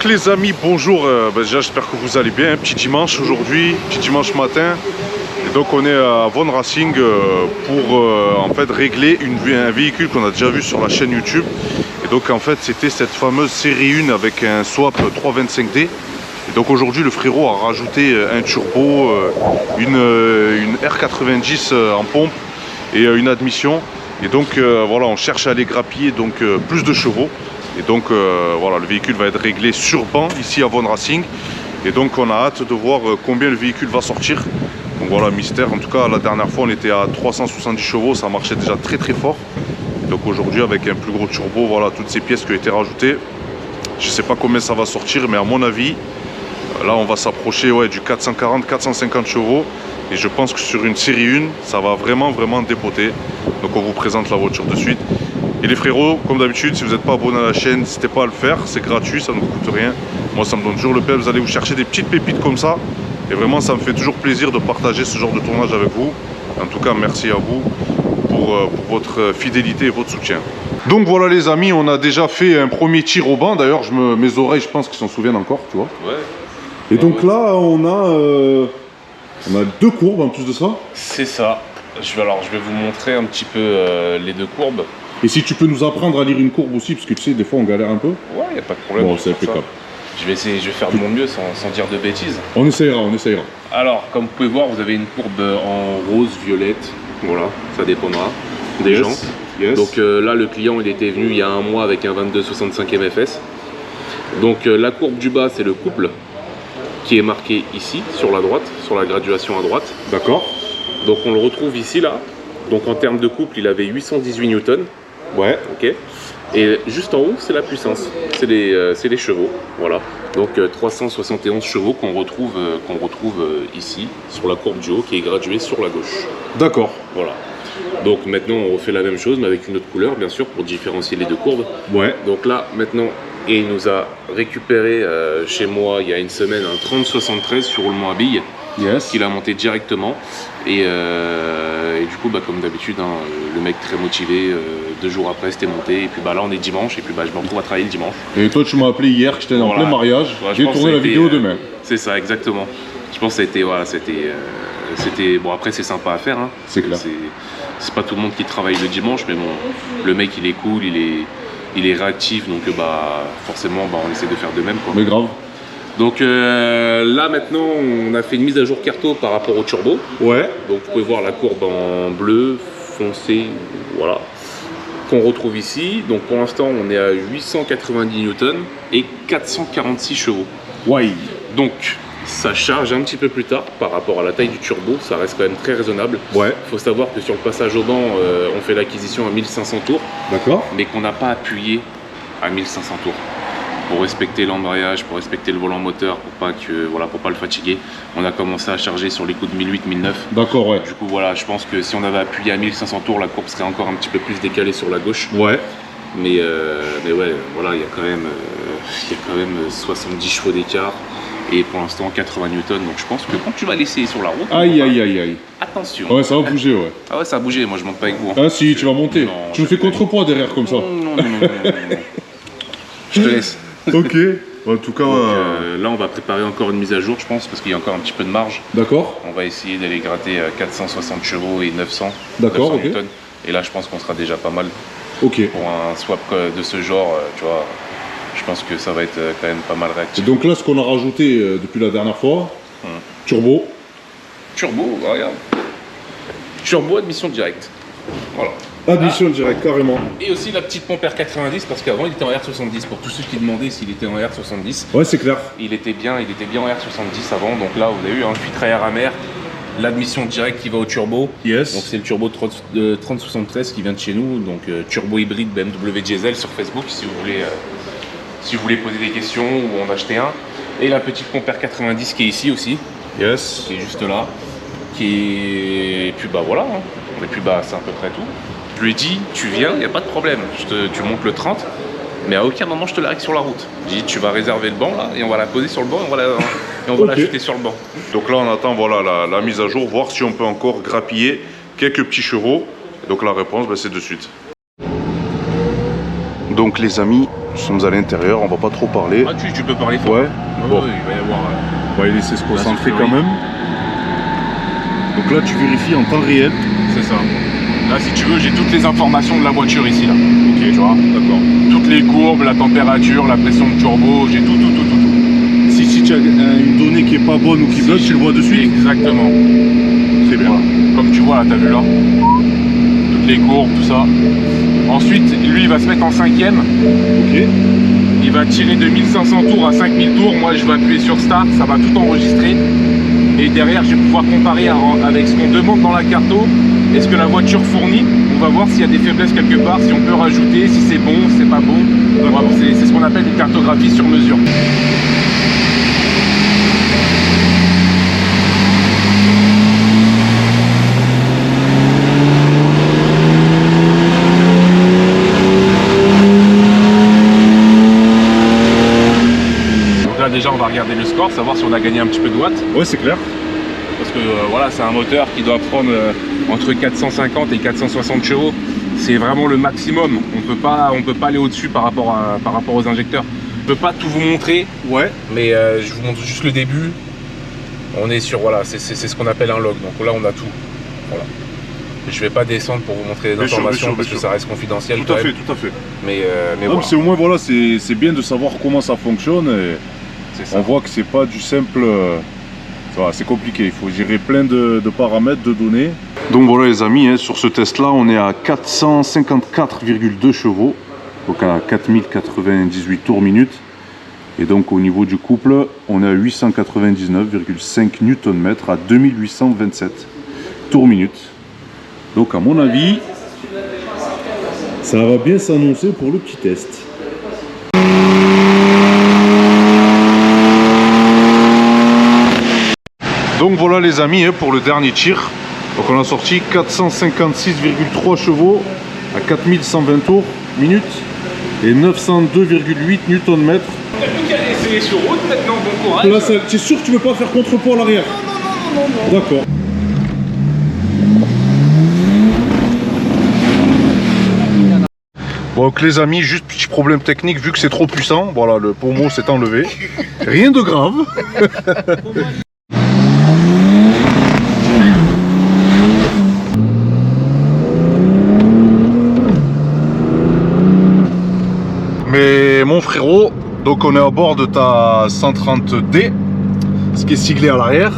les amis, bonjour, déjà j'espère que vous allez bien, petit dimanche aujourd'hui, petit dimanche matin. Et donc on est à Von Racing pour en fait régler un véhicule qu'on a déjà vu sur la chaîne YouTube. Et donc en fait c'était cette fameuse série 1 avec un swap 325D. Et donc aujourd'hui le frérot a rajouté un turbo, une R90 en pompe et une admission. Et donc voilà, on cherche à aller grappiller donc plus de chevaux. Et donc voilà, le véhicule va être réglé sur banc ici à Von Racing. Et donc on a hâte de voir combien le véhicule va sortir. Donc voilà, mystère. En tout cas, la dernière fois on était à 370 chevaux, ça marchait déjà très très fort. Et donc aujourd'hui avec un plus gros turbo, voilà, toutes ces pièces qui ont été rajoutées. Je ne sais pas combien ça va sortir, mais à mon avis, là on va s'approcher du 440-450 chevaux. Et je pense que sur une série 1, ça va vraiment dépoter. Donc on vous présente la voiture de suite. Et les frérots, comme d'habitude, si vous n'êtes pas abonné à la chaîne, n'hésitez pas à le faire, c'est gratuit, ça ne vous coûte rien. Moi ça me donne toujours le plaisir, vous allez vous chercher des petites pépites comme ça. Et vraiment ça me fait toujours plaisir de partager ce genre de tournage avec vous. En tout cas, merci à vous pour votre fidélité et votre soutien. Donc voilà les amis, on a déjà fait un premier tir au banc. D'ailleurs, mes oreilles, je pense qu'ils s'en souviennent encore, tu vois. Ouais. Et donc là, on a deux courbes en plus de ça. C'est ça. Je vais vous montrer un petit peu les deux courbes. Et si tu peux nous apprendre à lire une courbe aussi, parce que tu sais, des fois on galère un peu. Ouais, il n'y a pas de problème. Bon, c'est impeccable. Je vais faire de mon mieux sans dire de bêtises. On essayera. Alors, comme vous pouvez voir, vous avez une courbe en rose, violette. Voilà, ça dépendra des gens. Yes. Donc là, le client, il était venu il y a un mois avec un 2265 MFS. Donc la courbe du bas, c'est le couple qui est marqué ici, sur la droite, sur la graduation à droite. D'accord. Donc on le retrouve ici, là. Donc en termes de couple, il avait 818 newtons. Ouais. Ok. Et juste en haut, c'est la puissance. C'est les chevaux. Voilà. Donc 371 chevaux qu'on retrouve ici, sur la courbe du haut, qui est graduée sur la gauche. D'accord. Voilà. Donc maintenant, on refait la même chose, mais avec une autre couleur, bien sûr, pour différencier les deux courbes. Ouais. Donc là, maintenant, il nous a récupéré chez moi, il y a une semaine, un 3073 sur roulement à billes. Yes. Qu'il a monté directement. Et du coup, comme d'habitude, le mec très motivé, 2 jours après, c'était monté. Et puis là, on est dimanche, et puis je me retrouve à travailler le dimanche. Et toi, tu m'as appelé hier, que j'étais en plein mariage. Ouais, j'ai tourné la vidéo demain. C'est ça, exactement. Je pense que c'était bon, après, c'est sympa à faire. Hein. C'est clair. C'est pas tout le monde qui travaille le dimanche, mais bon, le mec, il est cool, il est réactif, donc forcément, on essaie de faire de même, quoi. Mais grave. Donc là maintenant on a fait une mise à jour carto par rapport au turbo. Ouais. Donc vous pouvez voir la courbe en bleu foncé, voilà, qu'on retrouve ici. Donc pour l'instant on est à 890 newtons et 446 chevaux. Ouais. Donc ça charge un petit peu plus tard par rapport à la taille du turbo, ça reste quand même très raisonnable. Ouais. Il faut savoir que sur le passage au banc, on fait l'acquisition à 1500 tours. D'accord. Mais qu'on n'a pas appuyé à 1500 tours. Pour respecter l'embrayage, pour respecter le volant moteur, pour pas le fatiguer, on a commencé à charger sur les coups de 1008-1009. D'accord, ouais. Du coup, voilà, je pense que si on avait appuyé à 1500 tours, la courbe serait encore un petit peu plus décalée sur la gauche. Ouais. Mais ouais, voilà, il y a quand même 70 chevaux d'écart et pour l'instant 80 newtons. Donc je pense que quand tu vas l'essayer sur la route, aïe. attention. Ouais, ça va bouger, ouais. Ah ouais, ça a bougé. Moi, je monte pas avec vous. Hein. Ah si, tu vas monter. Non, tu me fais contrepoids derrière comme ça. Non. Je te laisse. Ok. En tout cas, Donc, là, on va préparer encore une mise à jour, je pense, parce qu'il y a encore un petit peu de marge. D'accord. On va essayer d'aller gratter 460 chevaux et 900. D'accord, 900 ok. newtons. Et là, je pense qu'on sera déjà pas mal. Ok. Pour un swap de ce genre, tu vois, je pense que ça va être quand même pas mal réactif. Et donc là, ce qu'on a rajouté depuis la dernière fois, turbo. Turbo, regarde. Turbo, admission directe. Voilà. Admission directe, carrément. Et aussi la petite pompe R90, parce qu'avant il était en R70. Pour tous ceux qui demandaient s'il était en R70. Ouais, c'est clair. Il était bien en R70 avant. Donc là, vous avez eu un filtre à air à mer, l'admission directe qui va au turbo. Yes. Donc c'est le turbo de 3073 qui vient de chez nous. Donc turbo hybride BMW diesel sur Facebook si vous voulez poser des questions ou en acheter un. Et la petite pompe R90 qui est ici aussi. Yes. Qui est juste là. Et puis voilà. Hein. Et puis c'est à peu près tout. Je lui ai dit, tu viens, il n'y a pas de problème. Tu montes le 30, mais à aucun moment je te l'arrête sur la route. J'ai dit, tu vas réserver le banc là, et on va la poser sur le banc, et on va la jeter sur le banc. Donc là, on attend la mise à jour, voir si on peut encore grappiller quelques petits chevaux. Donc la réponse, c'est de suite. Donc les amis, nous sommes à l'intérieur, on va pas trop parler. Ah, tu peux parler fort. Ouais. Bon. Il va y avoir. On va y laisser se concentrer soufflerie. quand même. Donc là tu vérifies en temps réel. C'est ça. Là, si tu veux, j'ai toutes les informations de la voiture ici, là. Ok, Tu vois, d'accord. toutes les courbes, la température, la pression de turbo, j'ai tout. Si tu as une donnée qui est pas bonne ou qui bloque, tu le vois de suite. Exactement. Très bien. Voilà. Comme tu vois, là, t'as vu là. Toutes les courbes, tout ça. Ensuite, lui, il va se mettre en cinquième. Ok. Il va tirer de 1500 tours à 5000 tours. Moi, je vais appuyer sur Start, ça va tout enregistrer. Et derrière, je vais pouvoir comparer avec ce qu'on demande dans la carto. Est-ce que la voiture fournit? On va voir s'il y a des faiblesses quelque part, si on peut rajouter, si c'est bon, si c'est pas bon. Voilà, c'est ce qu'on appelle une cartographie sur mesure. Donc là déjà on va regarder le score, savoir si on a gagné un petit peu de watts. Ouais, c'est clair. Parce que voilà, c'est un moteur qui doit prendre entre 450 et 460 chevaux. C'est vraiment le maximum. On peut pas aller au-dessus par rapport aux injecteurs. Je peux pas tout vous montrer, Ouais. mais je vous montre juste le début. On est sur, voilà, c'est ce qu'on appelle un log. Donc là, on a tout. Voilà. Je vais pas descendre pour vous montrer les Bien sûr, informations bien sûr, parce bien que sûr. ça reste confidentiel. Tout à quand fait, même. tout à fait. Mais Non, voilà, c'est au moins voilà, c'est bien de savoir comment ça fonctionne. Et c'est ça. on voit que c'est pas du simple. Voilà, c'est compliqué. Il faut gérer plein de paramètres, de données. Donc voilà les amis, hein, sur ce test-là, on est à 454,2 chevaux, donc à 4098 tours minute. Et donc au niveau du couple, on est à 899,5 Nm à 2827 tours minute. Donc à mon avis, ça va bien s'annoncer pour le petit test. Donc voilà les amis, hein, pour le dernier tir. Donc on a sorti 456,3 chevaux à 4120 tours minute et 902,8 Nm. T'as plus qu'à laisser sur route maintenant, bon courage. Là, tu es sûr que tu ne veux pas faire contrepoids à l'arrière? Non. D'accord. Bon, donc les amis, juste petit problème technique, vu que c'est trop puissant, voilà, le pommeau s'est enlevé. Rien de grave. Mais mon frérot, donc on est à bord de ta 130D, ce qui est siglé à l'arrière,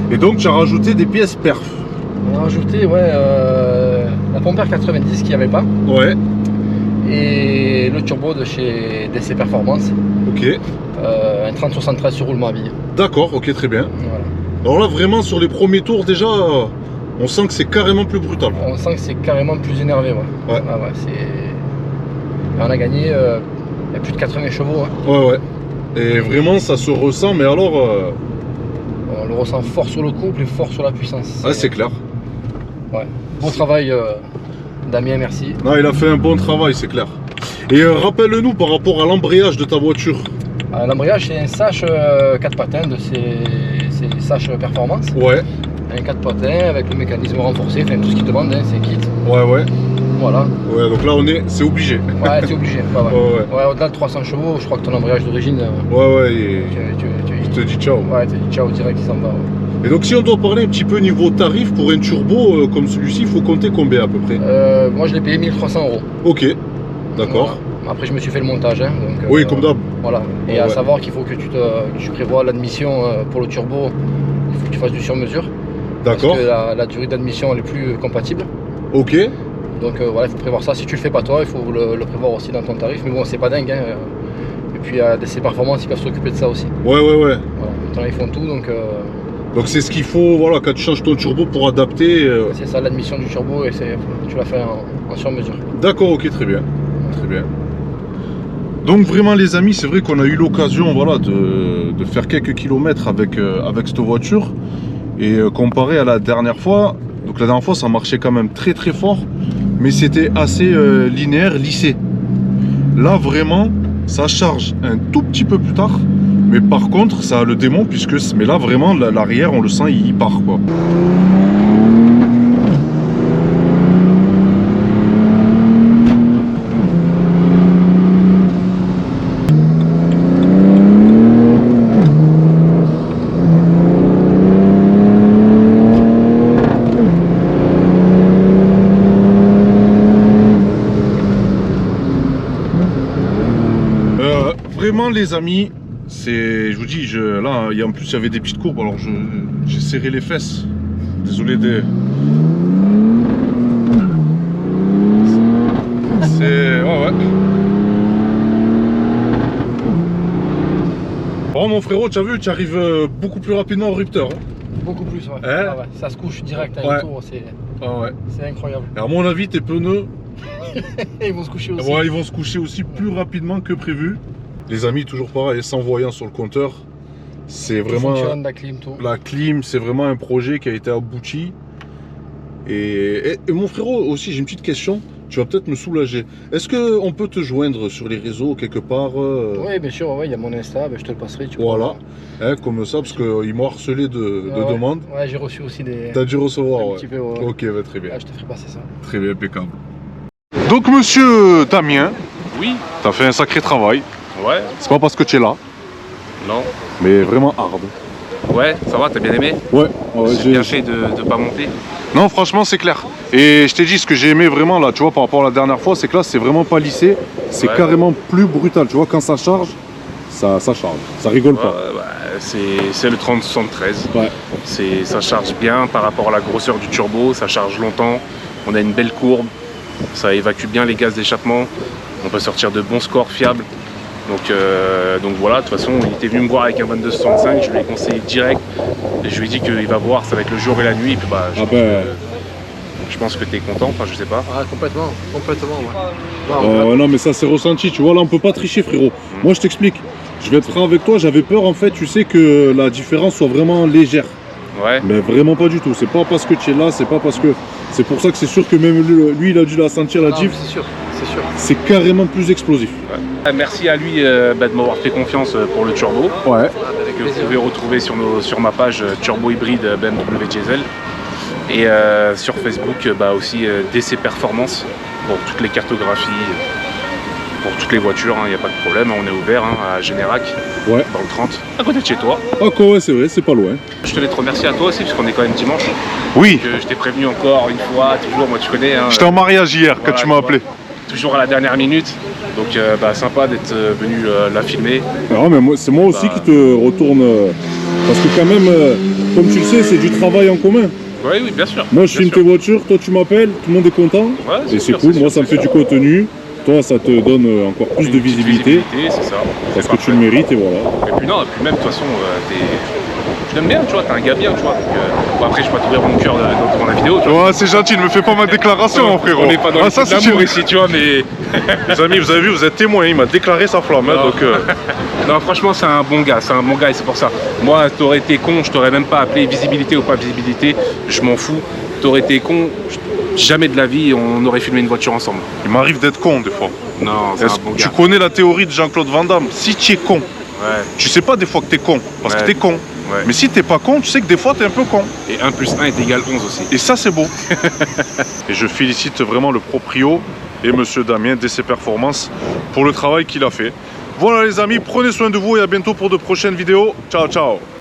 et donc tu as rajouté des pièces perf. On a rajouté la pompe R90 qu'il n'y avait pas Ouais, et le turbo de chez DC Performance, ok. un 3073 sur roulement à billes. D'accord, ok, très bien. Voilà. Alors là, vraiment, sur les premiers tours, déjà, on sent que c'est carrément plus brutal. On sent que c'est carrément plus énervé. Ouais. Ouais. Ah ouais, on a gagné il y a plus de 80 chevaux. Hein. Ouais. Et vraiment, ça se ressent, mais alors... On le ressent fort sur le couple et fort sur la puissance. Ouais, c'est clair. Ouais. Bon travail Damien, merci. Non, il a fait un bon travail, c'est clair. Et rappelle-nous par rapport à l'embrayage de ta voiture. L'embrayage, c'est un Sash 4 patins de ces Sash Performance. Ouais, Un 4 patins avec le mécanisme renforcé, enfin tout ce qu'il demande, hein, c'est kit. ouais. Voilà. Ouais, donc là, c'est obligé. Ouais, c'est obligé. Ouais. Ouais. Au-delà de 300 chevaux, je crois que ton embrayage d'origine, Ouais, et il te dit ciao. ouais, tu dis ciao direct, il s'en va. Ouais. Et donc, si on doit parler un petit peu niveau tarif, pour un turbo comme celui-ci, il faut compter combien à peu près? Moi, je l'ai payé 1300 €. Ok, d'accord. Voilà. Après, je me suis fait le montage. Hein, donc, Oui, comme d'hab. Voilà. Et à savoir qu'il faut que tu prévois l'admission pour le turbo, il faut que tu fasses du sur-mesure. D'accord. Parce que la durée d'admission, elle est plus compatible. Ok. Donc voilà, il faut prévoir ça. Si tu le fais pas toi, il faut le prévoir aussi dans ton tarif. Mais bon, c'est pas dingue. Hein. Et puis, il y a DC Performance, ils peuvent s'occuper de ça aussi. Ouais. Voilà. Maintenant, ils font tout. Donc c'est ce qu'il faut, voilà, quand tu changes ton turbo pour adapter. C'est ça l'admission du turbo et tu l'as fait en sur-mesure. D'accord, ok, très bien. Très bien. Donc vraiment les amis, c'est vrai qu'on a eu l'occasion voilà, de faire quelques kilomètres avec cette voiture. Et comparé à la dernière fois, donc la dernière fois ça marchait quand même très fort, mais c'était assez linéaire, lissé. Là vraiment, ça charge un tout petit peu plus tard, mais par contre ça a le démon puisque, mais là vraiment l'arrière on le sent, il part quoi. vraiment les amis, c'est, je vous dis, là, en plus il y avait des petites courbes, alors j'ai serré les fesses. Désolé des... C'est... ouais. Bon mon frérot, tu as vu, tu arrives beaucoup plus rapidement au rupteur. Hein. Beaucoup plus, ouais. Hein? Ouais. Ça se couche direct à ouais. tour, Ouais. c'est incroyable. Et à mon avis, tes pneus, Ils vont se coucher aussi. ouais, ils vont se coucher aussi plus rapidement que prévu. Les amis, toujours pareil, sans voyant sur le compteur. C'est vraiment... Fonctionne, la clim, tout. La clim, c'est vraiment un projet qui a été abouti. Et mon frérot, aussi, j'ai une petite question. Tu vas peut-être me soulager. Est-ce qu'on peut te joindre sur les réseaux quelque part Oui, bien sûr, ouais, il y a mon Insta, je te le passerai. Tu voilà, hein, comme ça, parce qu'ils m'ont harcelé de demandes. Ouais, j'ai reçu aussi des... T'as dû recevoir, un ouais. petit peu, ouais. Ok, bah, très bien. Je te ferai passer ça. Très bien, impeccable. Donc, monsieur Damien, Oui. t'as fait un sacré travail. Ouais. C'est pas parce que tu es là, Non. mais vraiment hard. Ouais, ça va, t'as bien aimé? Ouais, J'ai bien fait de pas monter. Non, franchement, c'est clair. Et je t'ai dit, ce que j'ai aimé vraiment là, tu vois, par rapport à la dernière fois, c'est que là, c'est vraiment pas lissé. C'est carrément plus brutal. Tu vois, quand ça charge, ça charge. Ça rigole pas. C'est le 3073. Ouais. Ça charge bien par rapport à la grosseur du turbo, ça charge longtemps. On a une belle courbe, ça évacue bien les gaz d'échappement. On peut sortir de bons scores fiables. Donc voilà, de toute façon, il était venu me voir avec un 2265, je lui ai conseillé direct. Et je lui ai dit qu'il va voir, ça va être le jour et la nuit. Et puis je pense que tu es content, enfin je sais pas. Ah, complètement, ouais. Non, mais ça c'est ressenti, tu vois, là on peut pas tricher, frérot. Moi je t'explique, je vais être franc avec toi, j'avais peur en fait, tu sais, que la différence soit vraiment légère. Ouais. Mais vraiment pas du tout, c'est pas parce que tu es là, c'est pas parce que... C'est pour ça que c'est sûr que même lui il a dû la sentir, la diff. C'est sûr, c'est sûr. C'est carrément plus explosif. Ouais. Merci à lui de m'avoir fait confiance pour le turbo. Ouais. Que vous pouvez retrouver sur ma page turbo hybride BMW Diesel. Et sur Facebook aussi DC Performance pour toutes les cartographies, pour toutes les voitures, il n'y a pas de problème, on est ouvert à Générac, dans le 30, à côté de chez toi. Ah quoi, ouais, c'est vrai, c'est pas loin. Je tenais à te remercier à toi aussi, parce qu'on est quand même dimanche. Oui. Je t'ai prévenu encore une fois, toujours, moi tu connais. J'étais en mariage hier quand tu m'as appelé. Toujours à la dernière minute, donc sympa d'être venu la filmer. Ah, mais c'est moi aussi qui te retourne, parce que quand même, comme tu le sais, c'est du travail en commun. Oui, bien sûr. Moi je filme tes voitures, toi tu m'appelles, tout le monde est content. Ouais, et c'est cool, moi ça me fait du contenu. Toi ça te donne encore plus de visibilité. C'est ça. Parce que tu le mérites et voilà. Et puis non, et puis même de toute façon, je t'aime bien, tu vois, t'es un gars bien, tu vois. Donc, après je peux t'ouvrir mon cœur dans la vidéo, tu vois. Ouais, c'est gentil, ne me fais pas ma déclaration, mon frérot. On n'est pas dans l'amour ici, tu vois, mais... Les amis, vous avez vu, vous êtes témoins, il m'a déclaré sa flamme, donc... Non, franchement, c'est un bon gars, et c'est pour ça. Moi, t'aurais été con, je t'aurais même pas appelé visibilité ou pas visibilité, je m'en fous. T'aurais été con, jamais de la vie, on aurait filmé une voiture ensemble. Il m'arrive d'être con, des fois. Non, c'est un bon gars. Tu connais la théorie de Jean-Claude Van Damme, si tu es con, tu sais pas des fois que t'es con, parce que t'es con. Ouais. Mais si t'es pas con, tu sais que des fois t'es un peu con. Et 1 + 1 est égal 11 aussi. Et ça c'est beau. Et je félicite vraiment le proprio et monsieur Damien DC Performance pour le travail qu'il a fait. Voilà les amis, prenez soin de vous et à bientôt pour de prochaines vidéos. Ciao ciao.